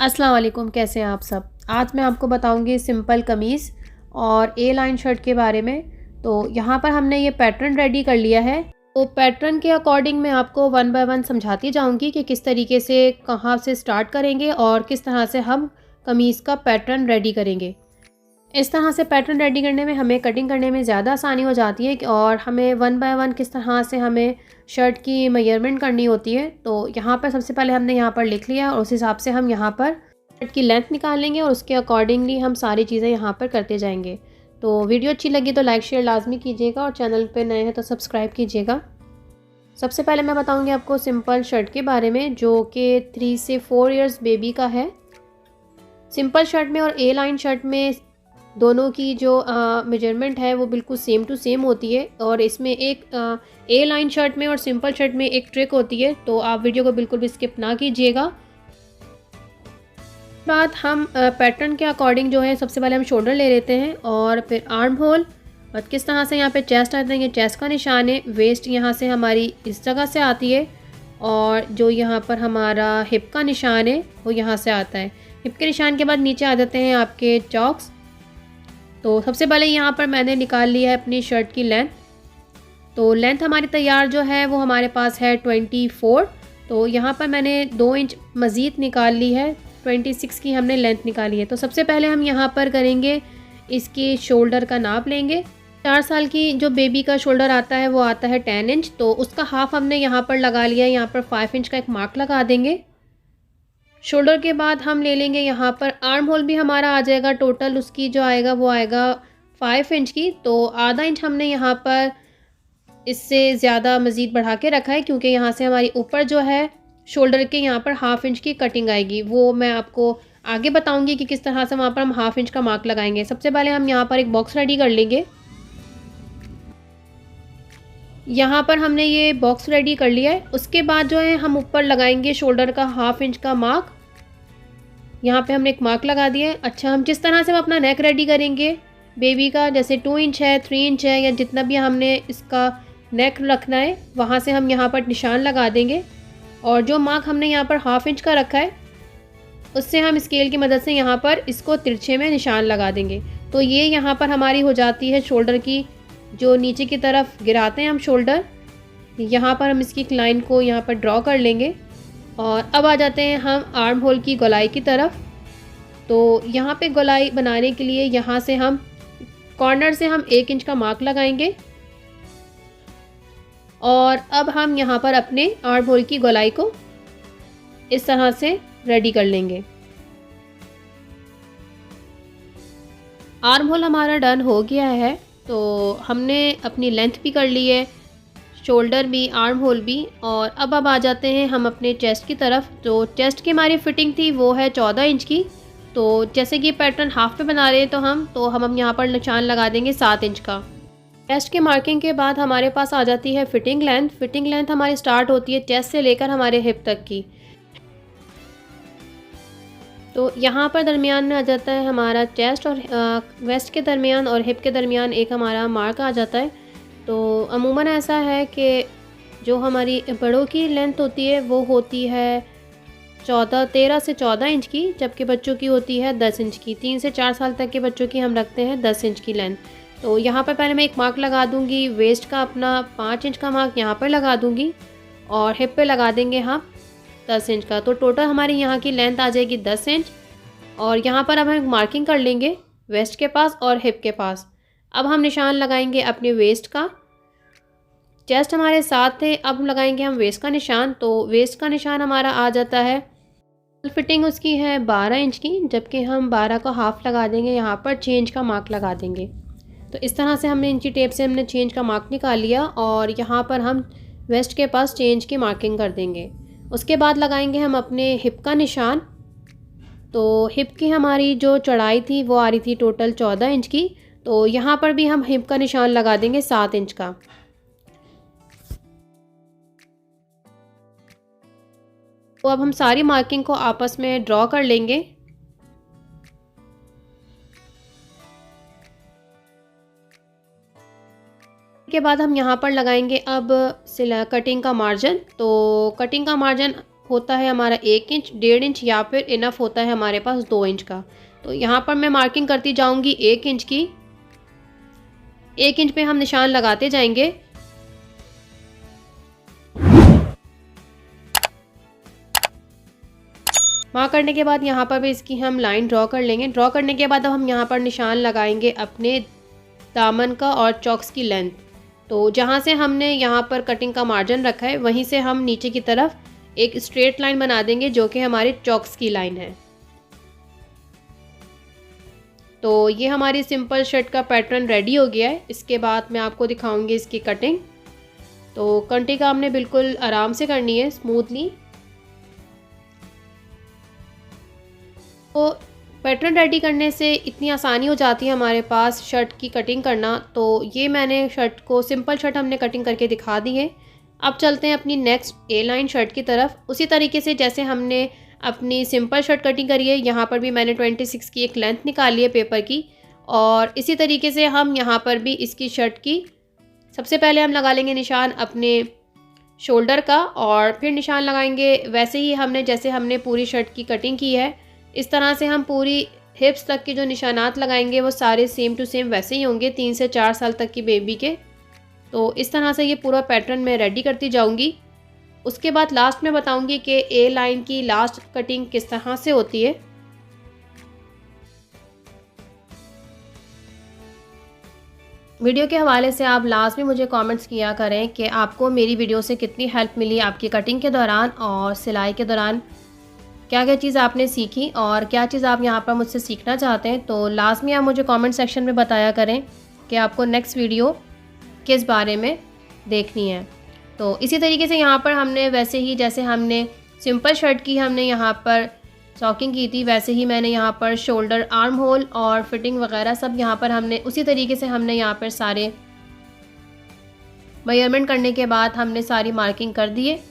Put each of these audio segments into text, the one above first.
अस्सलाम वालेकुम, कैसे हैं आप सब। आज मैं आपको बताऊंगी सिंपल कमीज़ और ए लाइन शर्ट के बारे में। तो यहाँ पर हमने ये पैटर्न रेडी कर लिया है। तो पैटर्न के अकॉर्डिंग मैं आपको वन बाय वन समझाती जाऊंगी कि किस तरीके से कहाँ से स्टार्ट करेंगे और किस तरह से हम कमीज़ का पैटर्न रेडी करेंगे। इस तरह से पैटर्न रेडी करने में हमें कटिंग करने में ज़्यादा आसानी हो जाती है और हमें वन बाय वन किस तरह से हमें शर्ट की मेजरमेंट करनी होती है। तो यहाँ पर सबसे पहले हमने यहाँ पर लिख लिया और उस हिसाब से हम यहाँ पर शर्ट की लेंथ निकाल लेंगे और उसके अकॉर्डिंगली हम सारी चीज़ें यहाँ पर करते जाएंगे। तो वीडियो अच्छी लगी तो लाइक शेयर लाजमी कीजिएगा और चैनल पर नए हैं तो सब्सक्राइब कीजिएगा। सबसे पहले मैं बताऊँगी आपको सिंपल शर्ट के बारे में, जो कि 3 से 4 ईयर्स बेबी का है। सिंपल शर्ट में और ए लाइन शर्ट में दोनों की जो मेजरमेंट है वो बिल्कुल सेम टू सेम होती है। और इसमें एक ए लाइन शर्ट में और सिंपल शर्ट में एक ट्रिक होती है, तो आप वीडियो को बिल्कुल भी स्किप ना कीजिएगा। बात हम पैटर्न के अकॉर्डिंग जो है, सबसे पहले हम शोल्डर ले लेते हैं और फिर आर्म होल और किस तरह से यहाँ पे चेस्ट आते हैं। ये चेस्ट का निशान है। वेस्ट यहाँ से हमारी इस जगह से आती है और जो यहाँ पर हमारा हिप का निशान है वो यहाँ से आता है। हिप के निशान के बाद नीचे आ जाते हैं आपके चॉक्स। तो सबसे पहले यहाँ पर मैंने निकाल लिया है अपनी शर्ट की लेंथ। तो लेंथ हमारी तैयार जो है वो हमारे पास है 24। तो यहाँ पर मैंने 2 इंच मज़ीद निकाल ली है, 26 की हमने लेंथ निकाली है। तो सबसे पहले हम यहाँ पर करेंगे, इसके शोल्डर का नाप लेंगे। 4 साल की जो बेबी का शोल्डर आता है वो आता है 10 इंच, तो उसका हाफ हमने यहाँ पर लगा लिया है। यहाँ पर 5 इंच का एक मार्क लगा देंगे। शोल्डर के बाद हम ले लेंगे यहाँ पर आर्म होल भी हमारा आ जाएगा, टोटल उसकी जो आएगा वो आएगा 5 इंच की। तो आधा इंच हमने यहाँ पर इससे ज़्यादा मज़ीद बढ़ा के रखा है, क्योंकि यहाँ से हमारी ऊपर जो है शोल्डर के यहाँ पर हाफ इंच की कटिंग आएगी। वो मैं आपको आगे बताऊँगी कि किस तरह से वहाँ पर हम हाफ इंच का मार्क लगाएंगे। सबसे पहले हम यहाँ पर एक बॉक्स रेडी कर लेंगे। यहाँ पर हमने ये बॉक्स रेडी कर लिया है। उसके बाद जो है हम ऊपर लगाएंगे शोल्डर का हाफ इंच का मार्क। यहाँ पे हमने एक मार्क लगा दिया है। अच्छा, हम जिस तरह से हम अपना नेक रेडी करेंगे बेबी का, जैसे 2 इंच है, 3 इंच है, या जितना भी हमने इसका नेक रखना है वहाँ से हम यहाँ पर निशान लगा देंगे। और जो मार्क हमने यहाँ पर हाफ इंच का रखा है उससे हम स्केल की मदद से यहाँ पर इसको तिरछे में निशान लगा देंगे। तो ये यहाँ पर हमारी हो जाती है शोल्डर की, जो नीचे की तरफ गिराते हैं हम शोल्डर। यहाँ पर हम इसकी एक लाइन को यहाँ पर ड्रॉ कर लेंगे। और अब आ जाते हैं हम आर्म होल की गोलाई की तरफ। तो यहाँ पे गोलाई बनाने के लिए यहाँ से हम कॉर्नर से हम 1 इंच का मार्क लगाएंगे और अब हम यहाँ पर अपने आर्म होल की गोलाई को इस तरह से रेडी कर लेंगे। आर्म होल हमारा डन हो गया है। तो हमने अपनी लेंथ भी कर ली है, शोल्डर भी, आर्म होल भी। और अब आ जाते हैं हम अपने चेस्ट की तरफ। तो चेस्ट की हमारी फिटिंग थी वो है 14 इंच की। तो जैसे कि पैटर्न हाफ पे बना रहे हैं तो हम यहाँ पर निशान लगा देंगे 7 इंच का। चेस्ट के मार्किंग के बाद हमारे पास आ जाती है फिटिंग लेंथ। फिटिंग लेंथ हमारी स्टार्ट होती है चेस्ट से लेकर हमारे हिप तक की। तो यहाँ पर दरमियान में आ जाता है हमारा चेस्ट और वेस्ट के दरमियान और हिप के दरमियान एक हमारा मार्क आ जाता है। तो अमूमन ऐसा है कि जो हमारी बड़ों की लेंथ होती है वो होती है 13 से 14 इंच की, जबकि बच्चों की होती है 10 इंच की। 3 से 4 साल तक के बच्चों की हम रखते हैं 10 इंच की लेंथ। तो यहाँ पर पहले मैं एक मार्क लगा दूँगी, वेस्ट का अपना 5 इंच का मार्क यहाँ पर लगा दूँगी और हिप पे लगा देंगे हम 10 इंच का। तो टोटल हमारी यहाँ की लेंथ आ जाएगी 10 इंच। और यहाँ पर अब हम मार्किंग कर लेंगे वेस्ट के पास और हिप के पास। अब हम निशान लगाएंगे अपने वेस्ट का। चेस्ट हमारे साथ थे, अब लगाएंगे हम वेस्ट का निशान। तो वेस्ट का निशान हमारा आ जाता है, फिटिंग उसकी है 12 इंच की, जबकि हम 12 का हाफ लगा देंगे, यहाँ पर 6 इंच का मार्क लगा देंगे। तो इस तरह से हमने इंची टेप से हमने 6 इंच का मार्क निकाल लिया और यहाँ पर हम वेस्ट के पास 6 इंच की मार्किंग कर देंगे। उसके बाद लगाएंगे हम अपने हिप का निशान। तो हिप की हमारी जो चौड़ाई थी वो आ रही थी टोटल 14 इंच की। तो यहाँ पर भी हम हिप का निशान लगा देंगे 7 इंच का। तो अब हम सारी मार्किंग को आपस में ड्रॉ कर लेंगे। के बाद हम यहाँ पर लगाएंगे अब कटिंग का मार्जिन। तो कटिंग का मार्जिन होता है हमारा 1 इंच, 1.5 इंच या फिर इनफ होता है हमारे पास 2 इंच का। तो यहाँ पर मैं मार्किंग करती जाऊँगी 1 इंच की। 1 इंच पे हम निशान लगाते जाएंगे। मार्क करने के बाद यहाँ पर भी इसकी हम लाइन ड्रॉ कर लेंगे। ड्रॉ करने के बाद अब हम यहाँ पर निशान लगाएंगे अपने दामन का और चॉक्स की लेंथ। तो जहाँ से हमने यहाँ पर कटिंग का मार्जिन रखा है वहीं से हम नीचे की तरफ एक स्ट्रेट लाइन बना देंगे जो कि हमारे चॉक्स की लाइन है। तो ये हमारी सिंपल शर्ट का पैटर्न रेडी हो गया है। इसके बाद मैं आपको दिखाऊंगी इसकी कटिंग। तो कटिंग हमने बिल्कुल आराम से करनी है, स्मूथली। तो पैटर्न रेडी करने से इतनी आसानी हो जाती है हमारे पास शर्ट की कटिंग करना। तो ये मैंने शर्ट को, सिंपल शर्ट हमने कटिंग करके दिखा दी है। अब चलते हैं अपनी नेक्स्ट ए लाइन शर्ट की तरफ। उसी तरीके से जैसे हमने अपनी सिंपल शर्ट कटिंग करी है, यहाँ पर भी मैंने 26 की एक लेंथ निकाली है पेपर की। और इसी तरीके से हम यहाँ पर भी इसकी शर्ट की सबसे पहले हम लगा लेंगे निशान अपने शोल्डर का और फिर निशान लगाएंगे वैसे ही हमने जैसे हमने पूरी शर्ट की कटिंग की है। इस तरह से हम पूरी हिप्स तक के जो निशानात लगाएंगे वो सारे सेम टू सेम वैसे ही होंगे 3 से 4 साल तक की बेबी के। तो इस तरह से ये पूरा पैटर्न मैं रेडी करती जाऊंगी। उसके बाद लास्ट में बताऊंगी कि ए लाइन की लास्ट कटिंग किस तरह से होती है। वीडियो के हवाले से आप लास्ट में मुझे कमेंट्स किया करें कि आपको मेरी वीडियो से कितनी हेल्प मिली आपकी कटिंग के दौरान और सिलाई के दौरान, क्या क्या चीज़ आपने सीखी और क्या चीज़ आप यहाँ पर मुझसे सीखना चाहते हैं। तो लास्ट में आप मुझे कमेंट सेक्शन में बताया करें कि आपको नेक्स्ट वीडियो किस बारे में देखनी है। तो इसी तरीके से यहाँ पर हमने वैसे ही जैसे हमने सिंपल शर्ट की हमने यहाँ पर सॉकिंग की थी, वैसे ही मैंने यहाँ पर शोल्डर, आर्म होल और फिटिंग वगैरह सब यहाँ पर हमने उसी तरीके से हमने यहाँ पर सारे मेजरमेंट करने के बाद हमने सारी मार्किंग कर दिए।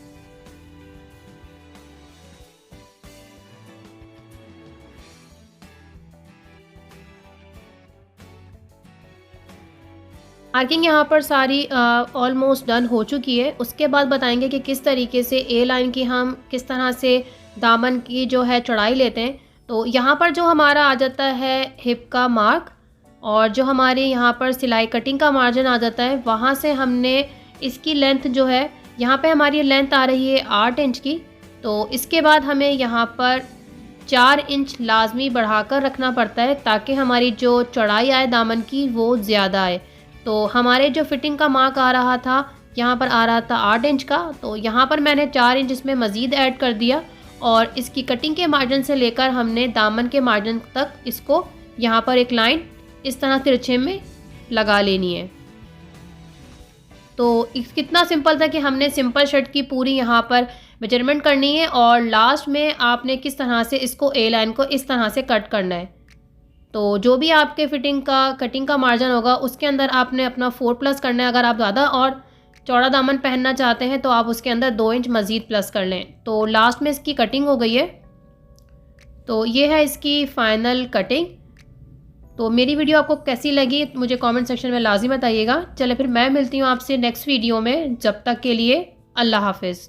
मार्किंग यहाँ पर सारी ऑलमोस्ट डन हो चुकी है। उसके बाद बताएंगे कि किस तरीके से ए लाइन की हम किस तरह से दामन की जो है चौड़ाई लेते हैं। तो यहाँ पर जो हमारा आ जाता है हिप का मार्क और जो हमारे यहाँ पर सिलाई कटिंग का मार्जिन आ जाता है, वहाँ से हमने इसकी लेंथ जो है, यहाँ पे हमारी लेंथ आ रही है 8 इंच की। तो इसके बाद हमें यहाँ पर 4 इंच लाजमी बढ़ाकर रखना पड़ता है ताकि हमारी जो चौड़ाई आए दामन की वो ज़्यादा आए। तो हमारे जो फिटिंग का मार्क आ रहा था यहाँ पर आ रहा था 8 इंच का, तो यहाँ पर मैंने 4 इंच इसमें मज़ीद ऐड कर दिया और इसकी कटिंग के मार्जिन से लेकर हमने दामन के मार्जिन तक इसको यहाँ पर एक लाइन इस तरह तिरछे में लगा लेनी है। तो कितना सिंपल था कि हमने सिंपल शर्ट की पूरी यहाँ पर मेजरमेंट करनी है और लास्ट में आपने किस तरह से इसको ए लाइन को इस तरह से कट करना है। तो जो भी आपके फिटिंग का कटिंग का मार्जिन होगा उसके अंदर आपने अपना 4+ करना है। अगर आप ज़्यादा और चौड़ा दामन पहनना चाहते हैं तो आप उसके अंदर 2 इंच मज़ीद प्लस कर लें। तो लास्ट में इसकी कटिंग हो गई है। तो ये है इसकी फ़ाइनल कटिंग। तो मेरी वीडियो आपको कैसी लगी मुझे कमेंट सेक्शन में लाज़िम बताइएगा। चले फिर मैं मिलती हूँ आपसे नेक्स्ट वीडियो में। जब तक के लिए अल्लाह हाफ़िज़।